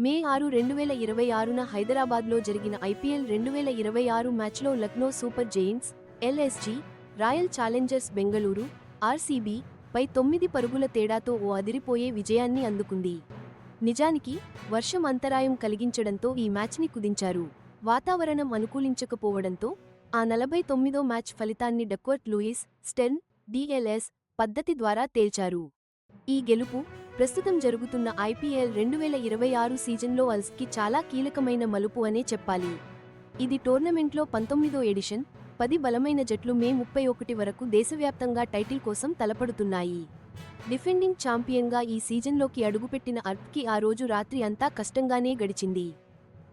మే 6, 2026న హైదరాబాద్లో జరిగిన ఐపీఎల్ 2026 మ్యాచ్లో Lucknow super giants, LSG, royal challengers Bengaluru, RCB పై 9 పరుగుల తేడాతో ఓ అదిరిపోయే విజయాన్ని అందుకుంది. నిజానికి వర్షం అంతరాయం కలిగించడంతో ఈ మ్యాచ్ని కుదించారు. వాతావరణం అనుకూలించకపోవడంతో ఆ 49వ మ్యాచ్ ఫలితాన్ని డక్వర్త్ లూయిస్, స్టెర్న్, డిఎల్ఎస్ పద్ధతి ద్వారా తేల్చారు. ఈ గెలుపు ప్రస్తుతం జరుగుతున్న ఐపీఎల్ 2026 సీజన్లో అల్స్కి చాలా కీలకమైన మలుపు అనే చెప్పాలి. ఇది టోర్నమెంట్లో 19వ ఎడిషన్. 10 బలమైన జట్లు మే 31 వరకు దేశవ్యాప్తంగా టైటిల్ కోసం తలపడుతున్నాయి. డిఫెండింగ్ ఛాంపియన్గా ఈ సీజన్లోకి అడుగుపెట్టిన అర్ప్కి ఆ రోజు రాత్రి అంతా కష్టంగానే గడిచింది.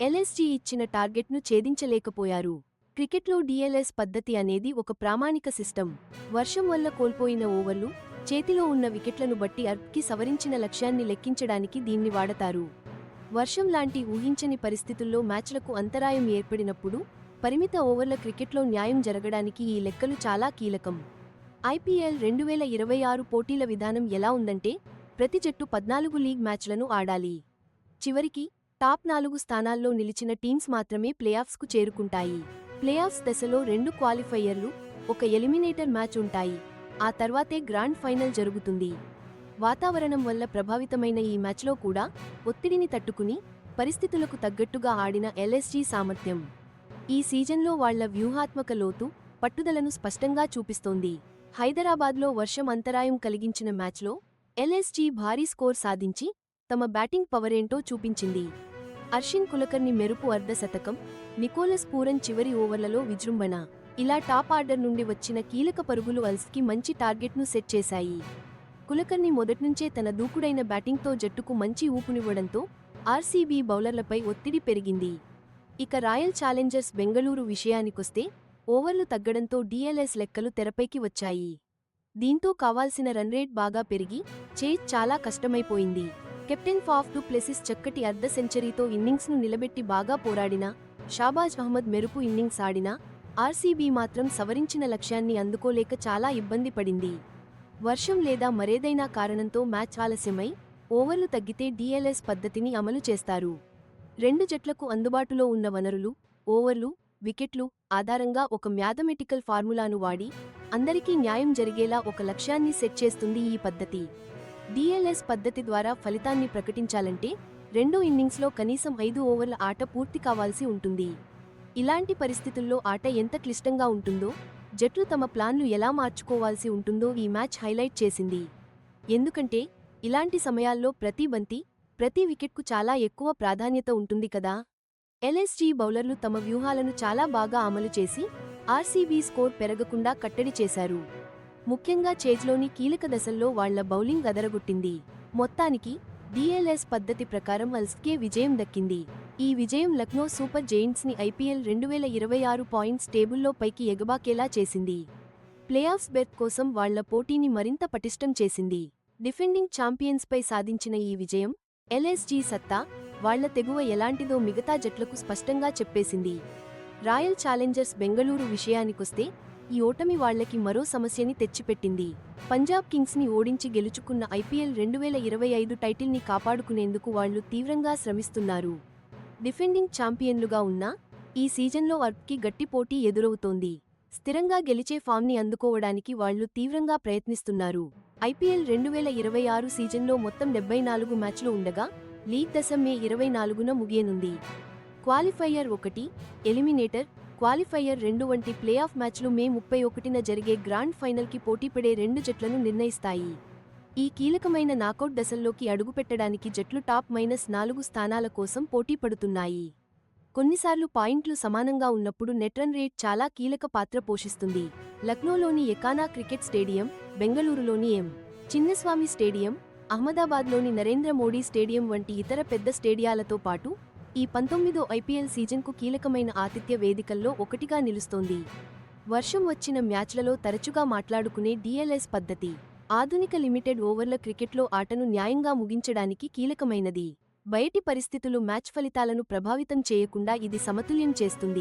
ఎల్ఎస్జీ ఇచ్చిన టార్గెట్ను ఛేదించలేకపోయారు. క్రికెట్లో డిఎల్ఎస్ పద్ధతి అనేది ఒక ప్రామాణిక సిస్టమ్. వర్షం వల్ల కోల్పోయిన ఓవర్లు, చేతిలో ఉన్న వికెట్లను బట్టి అర్ప్కి సవరించిన లక్ష్యాన్ని లెక్కించడానికి దీన్ని వాడతారు. వర్షం లాంటి ఊహించని పరిస్థితుల్లో మ్యాచ్లకు అంతరాయం ఏర్పడినప్పుడు పరిమిత ఓవర్ల క్రికెట్లో న్యాయం జరగడానికి ఈ లెక్కలు చాలా కీలకం. ఐపీఎల్ 2026 పోటీల విధానం ఎలా ఉందంటే ప్రతి జట్టు 14 లీగ్ మ్యాచ్లను ఆడాలి. చివరికి టాప్ 4 స్థానాల్లో నిలిచిన టీమ్స్ మాత్రమే ప్లేఆఫ్స్కు చేరుకుంటాయి. ప్లేఆఫ్స్ దశలో 2 క్వాలిఫైయర్లు, ఒక ఎలిమినేటర్ మ్యాచ్ ఉంటాయి. ఆ తర్వాతే గ్రాండ్ ఫైనల్ జరుగుతుంది. వాతావరణం వల్ల ప్రభావితమైన ఈ మ్యాచ్లో కూడా ఒత్తిడిని తట్టుకుని పరిస్థితులకు తగ్గట్టుగా ఆడిన ఎల్ఎస్జీ సామర్థ్యం ఈ సీజన్లో వాళ్ల వ్యూహాత్మక లోతు, పట్టుదలను స్పష్టంగా చూపిస్తోంది. హైదరాబాద్లో వర్షం అంతరాయం కలిగించిన మ్యాచ్లో ఎల్ఎస్జీ భారీ స్కోర్ సాధించి తమ బ్యాటింగ్ పవరేంటో చూపించింది. అర్షిన్ కులకర్ని మెరుపు అర్ధశతకం, నికోలస్ పూరన్ చివరి ఓవర్లలో విజృంభణ, ఇలా టాప్ ఆర్డర్ నుండి వచ్చిన కీలక పరుగులు అల్స్కి మంచి టార్గెట్ను సెట్ చేశాయి. కులకర్ని మొదట్నుంచే తన దూకుడైన బ్యాటింగ్తో జట్టుకు మంచి ఊపునివ్వడంతో ఆర్సీబీ బౌలర్లపై ఒత్తిడి పెరిగింది. ఇక రాయల్ ఛాలెంజర్స్ బెంగళూరు విషయానికొస్తే ఓవర్లు తగ్గడంతో డిఎల్ఎస్ లెక్కలు తెరపైకి వచ్చాయి. దీంతో కావాల్సిన రన్రేట్ బాగా పెరిగి చేజ్ చాలా కష్టమైపోయింది. కెప్టెన్ ఫాఫ్ డు ప్లెసిస్ చక్కటి అర్ధ సెంచరీతో ఇన్నింగ్స్ను నిలబెట్టి బాగా పోరాడినా, షాబాజ్ అహ్మద్ మెరుపు ఇన్నింగ్స్ ఆడినా ఆర్సీబీ మాత్రం సవరించిన లక్ష్యాన్ని అందుకోలేక చాలా ఇబ్బంది పడింది. వర్షం లేదా మరేదైనా కారణంతో మ్యాచ్ ఆలస్యమై ఓవర్లు తగ్గితే డిఎల్ఎస్ పద్ధతిని అమలు చేస్తారు. రెండు జట్లకు అందుబాటులో ఉన్న వనరులు, ఓవర్లు, వికెట్లు ఆధారంగా ఒక మ్యాథమెటికల్ ఫార్ములాను వాడి అందరికీ న్యాయం జరిగేలా ఒక లక్ష్యాన్ని సెట్ చేస్తుంది ఈ పద్ధతి. డిఎల్ఎస్ పద్ధతి ద్వారా ఫలితాన్ని ప్రకటించాలంటే రెండో ఇన్నింగ్స్లో కనీసం 5 ఓవర్ల ఆట పూర్తి కావాల్సి ఉంటుంది. ఇలాంటి పరిస్థితుల్లో ఆట ఎంత క్లిష్టంగా ఉంటుందో, జట్లు తమ ప్లాన్లు ఎలా మార్చుకోవాల్సి ఉంటుందో ఈ మ్యాచ్ హైలైట్ చేసింది. ఎందుకంటే ఇలాంటి సమయాల్లో ప్రతి బంతి, ప్రతి వికెట్కు చాలా ఎక్కువ ప్రాధాన్యత ఉంటుంది కదా. ఎల్ఎస్జీ బౌలర్లు తమ వ్యూహాలను చాలా బాగా అమలు చేసి ఆర్సీబీ స్కోర్ పెరగకుండా కట్టడి చేశారు. ముఖ్యంగా చేజ్లోని కీలక దశల్లో వాళ్ల బౌలింగ్ అదరగొట్టింది. మొత్తానికి డిఎల్ఎస్ పద్ధతి ప్రకారం అల్స్కే విజయం దక్కింది. ఈ విజయం లక్నో సూపర్ జెయింట్స్ని ఐపీఎల్ 2026 పాయింట్స్ టేబుల్లో పైకి ఎగబాకేలా చేసింది. ప్లేఆఫ్స్ బెర్త్ కోసం వాళ్ల పోటీని మరింత పటిష్టం చేసింది. డిఫెండింగ్ ఛాంపియన్స్పై సాధించిన ఈ విజయం ఎల్ఎస్జీ సత్తా, వాళ్ల తెగువ ఎలాంటిదో మిగతా జట్లకు స్పష్టంగా చెప్పేసింది. రాయల్ ఛాలెంజర్స్ బెంగళూరు విషయానికొస్తే ఈ ఓటమి వాళ్లకి మరో సమస్యని తెచ్చిపెట్టింది. పంజాబ్ కింగ్స్ని ఓడించి గెలుచుకున్న ఐపీఎల్ 2025 టైటిల్ని కాపాడుకునేందుకు వాళ్లు తీవ్రంగా శ్రమిస్తున్నారు. డిఫెండింగ్ ఛాంపియన్లుగా ఉన్నా ఈ సీజన్లో అర్ప్కి గట్టి పోటీ ఎదురవుతోంది. స్థిరంగా గెలిచే ఫామ్ని అందుకోవడానికి వాళ్లు తీవ్రంగా ప్రయత్నిస్తున్నారు. ఐపీఎల్ 2026 సీజన్లో మొత్తం 74 మ్యాచ్లు ఉండగా లీగ్ దశ మే 24న ముగియనుంది. క్వాలిఫైయర్ 1, ఎలిమినేటర్, క్వాలిఫైయర్ 2 వంటి ప్లేఆఫ్ మ్యాచ్లు మే 31న జరిగే గ్రాండ్ ఫైనల్కి పోటీపడే రెండు జట్లను నిర్ణయిస్తాయి. ఈ కీలకమైన నాకౌట్ దశల్లోకి అడుగుపెట్టడానికి జట్లు టాప్ -4 స్థానాల కోసం పోటీ పడుతున్నాయి. కొన్నిసార్లు పాయింట్లు సమానంగా ఉన్నప్పుడు నెట్ రన్ రేట్ చాలా కీలక పాత్ర పోషిస్తుంది. లక్నోలోని ఎకానా క్రికెట్ స్టేడియం, బెంగళూరులోని ఎం. చిన్నస్వామి స్టేడియం, అహ్మదాబాద్లోని నరేంద్ర మోడీ స్టేడియం వంటి ఇతర పెద్ద స్టేడియాలతో పాటు ఈ 19వ ఐపీఎల్ సీజన్కు కీలకమైన ఆతిథ్య వేదికల్లో ఒకటిగా నిలుస్తోంది. వర్షం వచ్చిన మ్యాచ్లలో తరచుగా మాట్లాడుకునే డిఎల్ఎస్ పద్ధతి ఆధునిక లిమిటెడ్ ఓవర్ల క్రికెట్లో ఆటను న్యాయంగా ముగించడానికి కీలకమైనది. బయటి పరిస్థితులు మ్యాచ్ ఫలితాలను ప్రభావితం చేయకుండా ఇది సమతుల్యం చేస్తుంది.